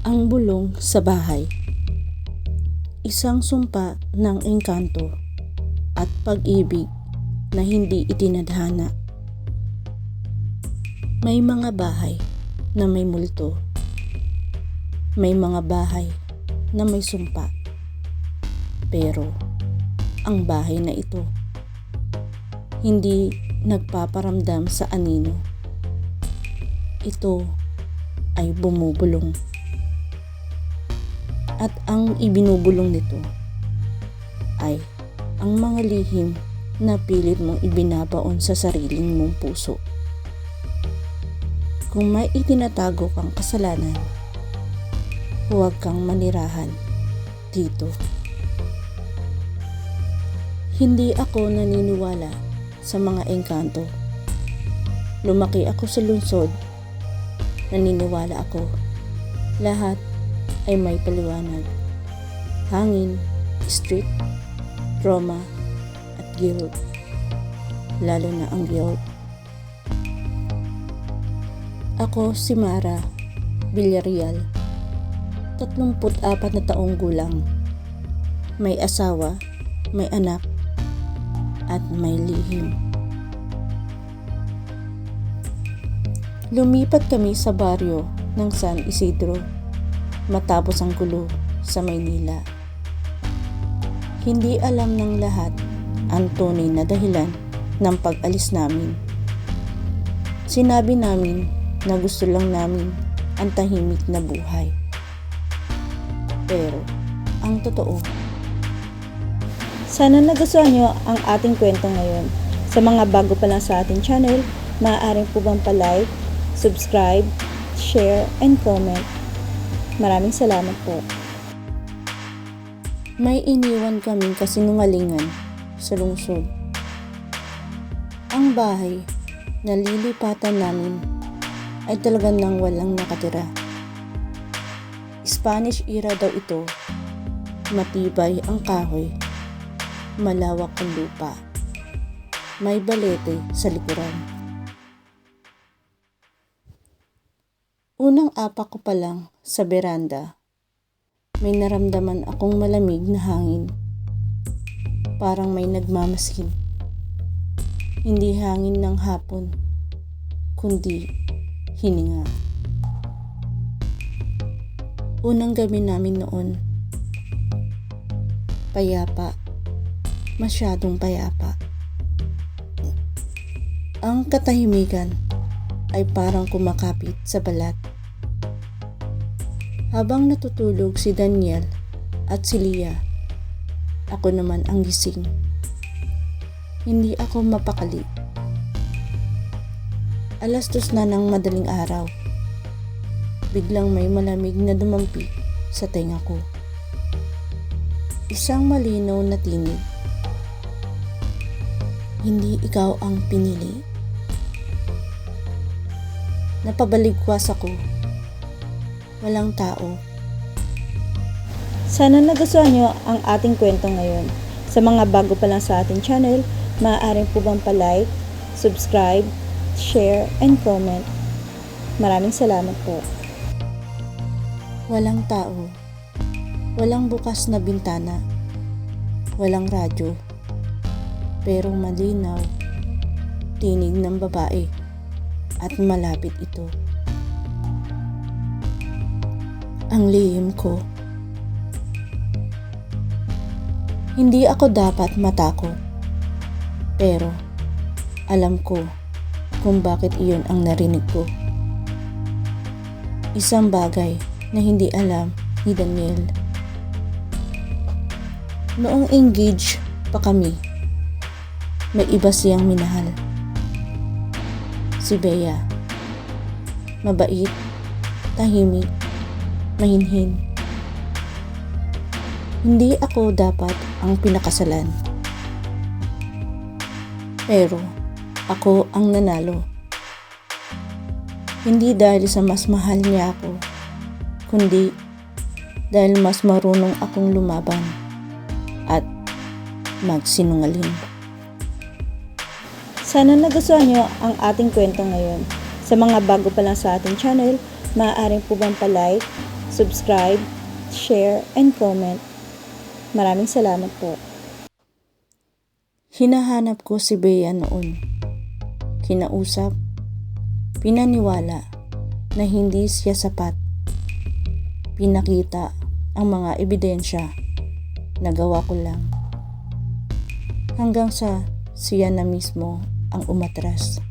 Ang bulong sa bahay. Isang sumpa ng engkanto at pag-ibig na hindi itinadhana. May mga bahay na may multo. May mga bahay na may sumpa. Pero ang bahay na ito hindi nagpaparamdam sa anino. Ito ay bumubulong. At ang ibinubulong nito ay ang mga lihim na pilit mong ibinabaon sa sariling mong puso. Kung may itinatago kang kasalanan, huwag kang manirahan dito. Hindi ako naniniwala sa mga engkanto. Lumaki ako sa lungsod. Naniniwala ako lahat ay may paliwanag. Hangin, street, trauma, at guilt. Lalo na ang guilt. Ako si Mara Villarreal, 34 na taong gulang. May asawa, may anak, at may lihim. Lumipat kami sa baryo ng San Isidro matapos ang gulo sa Maynila. Hindi alam ng lahat ang tunay na dahilan ng pag-alis namin. Sinabi namin na gusto lang namin ang tahimik na buhay. Pero ang totoo, sana nagustuhan nyo ang ating kwento ngayon. Sa mga bago pa lang sa ating channel, maaaring po bang pa-like, subscribe, share, and comment. Maraming salamat po. may iniwan kaming kasinungalingan sa lungsod. Ang bahay na lilipatan namin ay talagang nang walang nakatira. Spanish era daw ito. Matibay ang kahoy. Malawak ang lupa. May balete sa likuran. Unang apak ko pa lang sa beranda, may naramdaman akong malamig na hangin. Parang may nagmamasid. Hindi hangin ng hapon, kundi hininga. Unang gabi namin noon. Payapa. Masyadong payapa. Ang katahimikan ay parang kumakapit sa balat. Habang natutulog si Daniel at si Lia, ako naman ang gising. Hindi ako mapakali. 2:00 na ng madaling araw. Biglang may malamig na dumampi sa tenga ko. Isang malinaw na tinig. Hindi ikaw ang pinili. Napabaligwas ako. Walang tao. Sana nagustuhan nyo ang ating kwento ngayon. Sa mga bago pa lang sa ating channel, maaaring po bang pa-like, subscribe, share, and comment. Maraming salamat po. Walang tao. Walang bukas na bintana. Walang radyo. Pero malinaw. Tinig ng babae. At malapit ito. Ang lihim ko. Hindi ako dapat matakot. Pero alam ko kung bakit iyon ang narinig ko. Isang bagay na hindi alam ni Daniel. Noong engaged pa kami, may iba siyang minahal. Si Bea. Mabait, tahimik, mahinhin. Hindi ako dapat ang pinakasalan. Pero ako ang nanalo. Hindi dahil sa mas mahal niya ako, kundi dahil mas marunong akong lumaban at magsinungaling. Sana nagustuhan nyo ang ating kwento ngayon. Sa mga bago pa lang sa ating channel, maaaring po bang pa-like, subscribe, share, and comment. Maraming salamat po. Hinahanap ko si Bea noon. Kinausap, pinaniwala na hindi siya sapat. Pinakita ang mga ebidensya, nagawa ko lang. Hanggang sa siya na mismo ang umatras.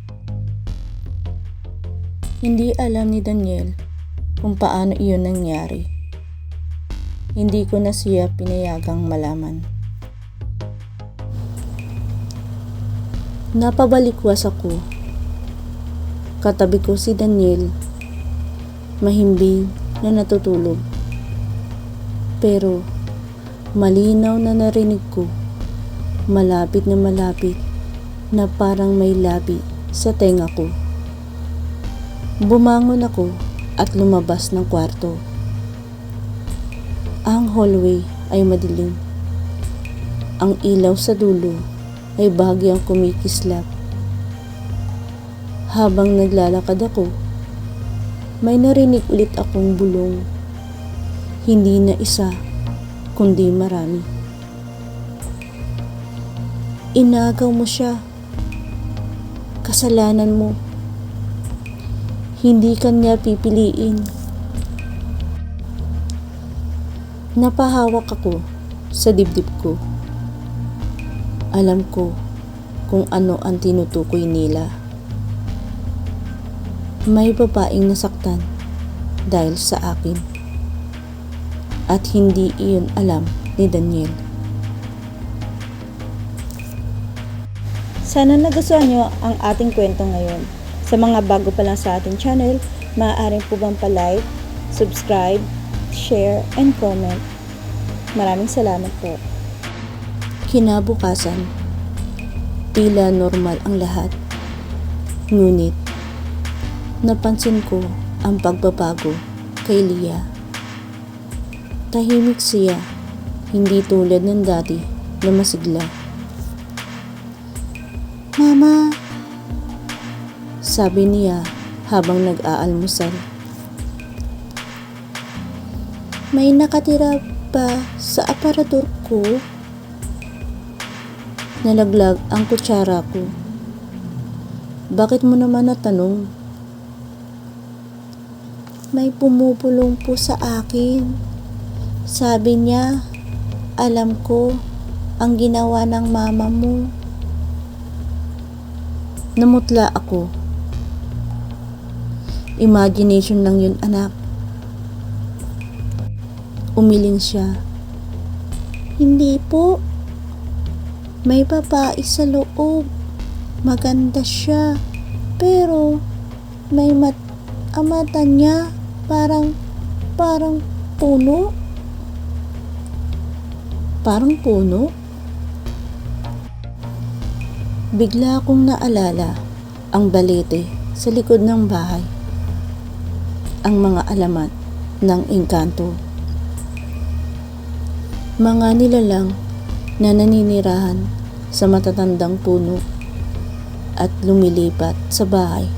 Hindi alam ni Daniel kung paano iyon nangyari. Hindi ko na siya pinayagang malaman. Napabalikwas ako. Katabi ko si Daniel, mahimbing na natutulog. Pero malinaw na narinig ko, malapit na parang may labi sa tenga ko. Bumangon ako at lumabas ng kwarto. Ang hallway ay madilim. Ang ilaw sa dulo ay bahagyang kumikislap. Habang naglalakad ako, may narinig ulit akong bulong. Hindi na isa, kundi marami. Inagaw mo siya. Kasalanan mo. Hindi kanya pipiliin. Napahawak ako sa dibdib ko. Alam ko kung ano ang tinutukoy nila. May babaeng nasaktan dahil sa akin. At hindi iyon alam ni Daniel. Sana nagustuhan nyo ang ating kwento ngayon. Sa mga bago pa lang sa ating channel, maaari po bang pa-like, subscribe, share, and comment. Maraming salamat po. Kinabukasan, tila normal ang lahat. Ngunit, napansin ko ang pagbabago kay Lia. Tahimik siya, hindi tulad ng dati na masigla. Mama, sabi niya habang nag-aalmusal. May nakatira ba sa aparador ko? Nalaglag ang kutsara ko. Bakit mo naman natanong? May pumupulong po sa akin. Sabi niya, alam ko ang ginawa ng mama mo. Namutla ako. Imagination lang yun, anak. Umiling siya. Hindi po. May babae sa loob. Maganda siya. Pero may ang mata niya parang puno. Parang puno? Bigla akong naalala ang balete sa likod ng bahay. Ang mga alamat ng engkanto. Mga nilalang na naninirahan sa matatandang puno at lumilipat sa bahay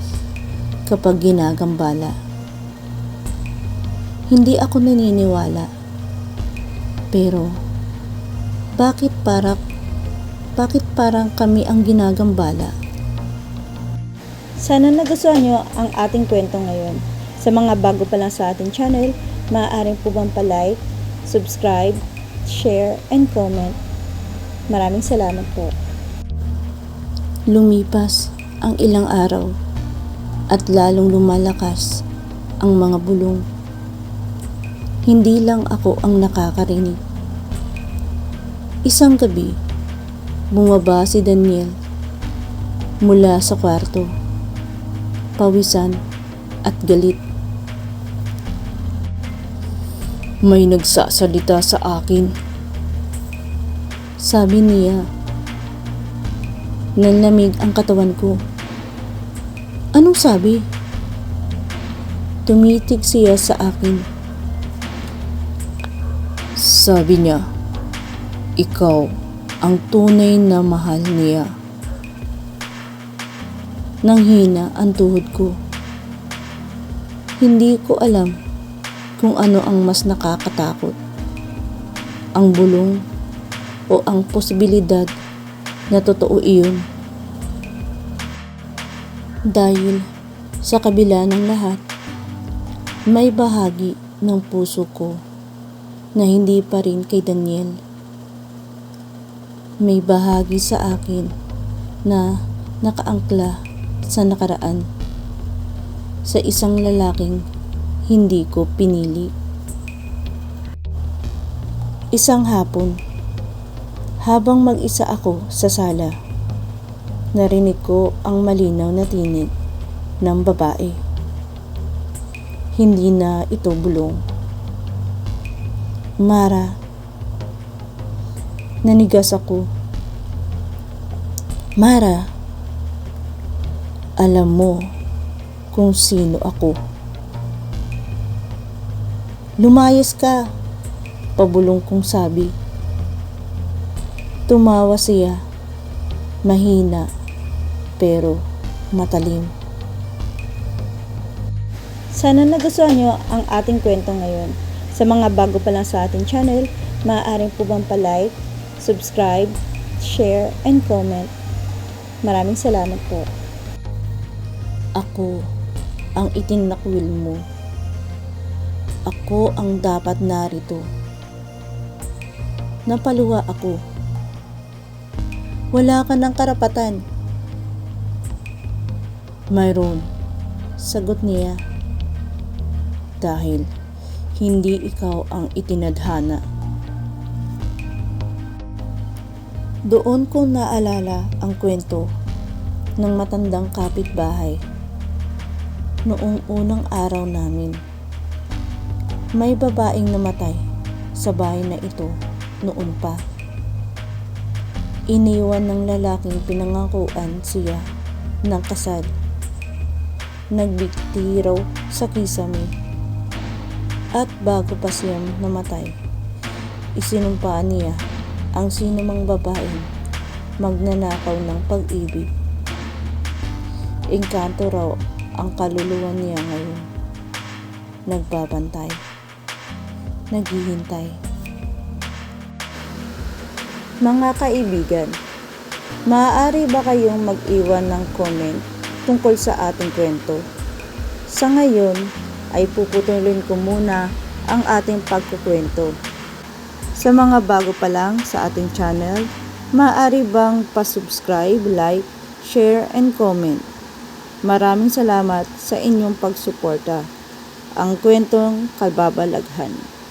kapag ginagambala. Hindi ako naniniwala. Pero bakit parang kami ang ginagambala? Sana nagustuhan nyo ang ating kwento ngayon. Sa mga bago pa lang sa ating channel, maaari po bang pa-like, subscribe, share, and comment. Maraming salamat po. Lumipas ang ilang araw at lalong lumalakas ang mga bulong. Hindi lang ako ang nakakarinig. Isang gabi, bumaba si Daniel mula sa kwarto, pawisan at galit. May nagsasalita sa akin, sabi niya. Nanlamig ang katawan ko. Anong sabi? Tumitig siya sa akin. Sabi niya, ikaw ang tunay na mahal niya. Nanghina ang tuhod ko. Hindi ko alam kung ano ang mas nakakatakot, ang bulong o ang posibilidad na totoo iyon. Dahil sa kabila ng lahat, may bahagi ng puso ko na hindi pa rin kay Daniel. May bahagi sa akin na nakaangkla sa nakaraan, sa isang lalaking hindi ko pinili. Isang hapon, habang mag-isa ako sa sala, narinig ko ang malinaw na tinig ng babae. Hindi na ito bulong. Mara. Nanigas ako. Mara, alam mo kung sino ako. Lumayas ka, pabulong kong sabi. Tumawa siya, mahina pero matalim. Sana nagustuhan nyo ang ating kwento ngayon. Sa mga bago pa lang sa ating channel, maaaring po bang pa-like, subscribe, share, and comment. Maraming salamat po. Ako ang itinakwil mo. Ako ang dapat narito. Napaluha ako. Wala ka ng karapatan. Mayroon, sagot niya. Dahil hindi ikaw ang itinadhana. Doon ko naalala ang kwento ng matandang kapitbahay noong unang araw namin. May babaeng namatay sa bahay na ito noon pa. Iniwan ng lalaking pinangakuan siya ng kasal. Nagbigti raw sa kisame. At bago pa siyang namatay, isinumpa niya ang sinumang babaeng magnanakaw ng pag-ibig. Engkanto raw ang kaluluwa niya ngayon. Nagbabantay. Naghihintay. Mga kaibigan, maaari ba kayong mag-iwan ng comment tungkol sa ating kwento? Sa ngayon, ay puputulin ko muna ang ating pagkukwento. Sa mga bago pa lang sa ating channel, maaari bang pa-subscribe, like, share, and comment. Maraming salamat sa inyong pagsuporta. Ang kwentong Kababalaghan.